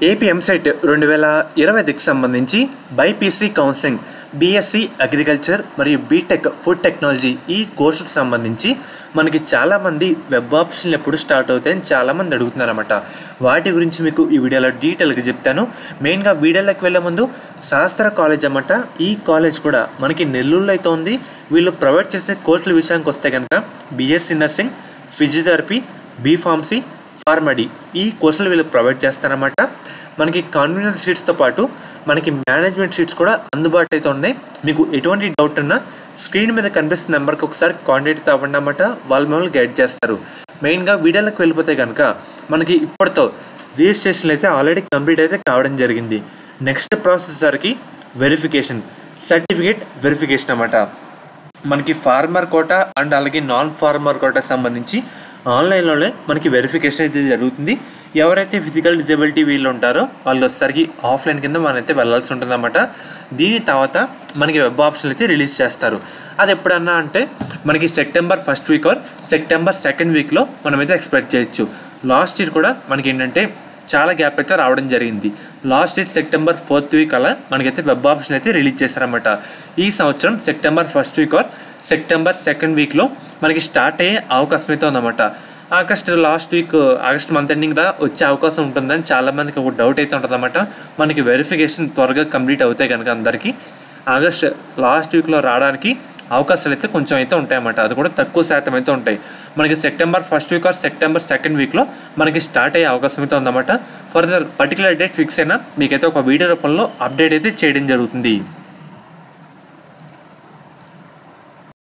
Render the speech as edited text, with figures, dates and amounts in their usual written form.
AP EAMCET 2020కి సంబంధించి BiPC counselling BSc agriculture మరియు BTech food technology ఈ కోర్సులకు సంబంధించి మనకి చాలామంది వెబ్ ఆప్షన్లు ఎప్పుడు స్టార్ట్ అవుతాయని చాలామంది అడుగుతున్నారన్నమాట. వాటి గురించి మీకు ఈ వీడియోలో డీటెయిల్గా చెప్తాను. మెయిన్గా వీడియోలోకి వెళ్ళే ముందు శాస్త్ర కాలేజ్ అన్నమాట. ఈ కాలేజ్ కూడా మనకి నెల్లూరులో అయితే ఉంది. వీళ్ళు ప్రొవైడ్ చేసే కోర్సుల విషయానికి వస్తే కనుక BSc nursing, physiotherapy, B Pharmacy, PharmD ఈ కోర్సులు వీళ్ళు ప్రొవైడ్ చేస్తారన్నమాట. మనకి కన్వీనర్ సీట్స్తో పాటు మనకి మేనేజ్మెంట్ సీట్స్ కూడా అందుబాటులో అయితే ఉన్నాయి. మీకు ఎటువంటి డౌట్ ఉన్నా స్క్రీన్ మీద కనిపిస్తున్న నెంబర్కి ఒకసారి కాంటాక్ట్ అవ్వండి అన్నమాట. వాళ్ళు మిమ్మల్ని గైడ్ చేస్తారు. మెయిన్గా వీడియోలోకి వెళ్ళిపోతే కనుక మనకి ఇప్పటితో రిజిస్ట్రేషన్లు అయితే ఆల్రెడీ కంప్లీట్ అయితే కావడం జరిగింది. నెక్స్ట్ ప్రాసెస్ సరికి వెరిఫికేషన్, సర్టిఫికేట్ వెరిఫికేషన్ అన్నమాట. మనకి ఫార్మర్ కోటా అండ్ అలాగే నాన్ ఫార్మర్ కోటాకి సంబంధించి ఆన్లైన్లోనే మనకి వెరిఫికేషన్ అయితే జరుగుతుంది. ఎవరైతే ఫిజికల్ డిజబిలిటీ వీళ్ళు ఉంటారో వాళ్ళు వచ్చేసరికి ఆఫ్లైన్ కింద మనమైతే వెళ్ళాల్సి ఉంటుందన్నమాట. దీని తర్వాత మనకి వెబ్ ఆప్షన్లు అయితే రిలీజ్ చేస్తారు. అది ఎప్పుడన్నా అంటే మనకి September 1st week or September 2nd వీక్లో మనమైతే ఎక్స్పెక్ట్ చేయొచ్చు. లాస్ట్ ఇయర్ కూడా మనకి ఏంటంటే చాలా గ్యాప్ అయితే రావడం జరిగింది. Last year September 4th week అలా మనకైతే వెబ్ ఆప్షన్ అయితే రిలీజ్ చేశారన్నమాట. ఈ సంవత్సరం September 1st week or September 2nd వీక్లో మనకి స్టార్ట్ అయ్యే అవకాశం అయితే ఉందన్నమాట. ఆగస్ట్ మంత్ ఎండింగ్ వచ్చే అవకాశం ఉంటుందని చాలామందికి ఒక డౌట్ అయితే ఉంటుందన్నమాట. మనకి వెరిఫికేషన్ త్వరగా కంప్లీట్ అవుతాయి కనుక అందరికీ ఆగస్ట్ లాస్ట్ వీక్లో రావడానికి అవకాశాలు అయితే కొంచెం అయితే ఉంటాయన్నమాట. అది కూడా తక్కువ శాతం అయితే ఉంటాయి. మనకి September 1st week or September 2nd వీక్లో మనకి స్టార్ట్ అయ్యే అవకాశం అయితే ఉందన్నమాట. ఫర్దర్ పర్టికులర్ డేట్ ఫిక్స్ అయినా మీకైతే ఒక వీడియో రూపంలో అప్డేట్ అయితే చేయడం జరుగుతుంది.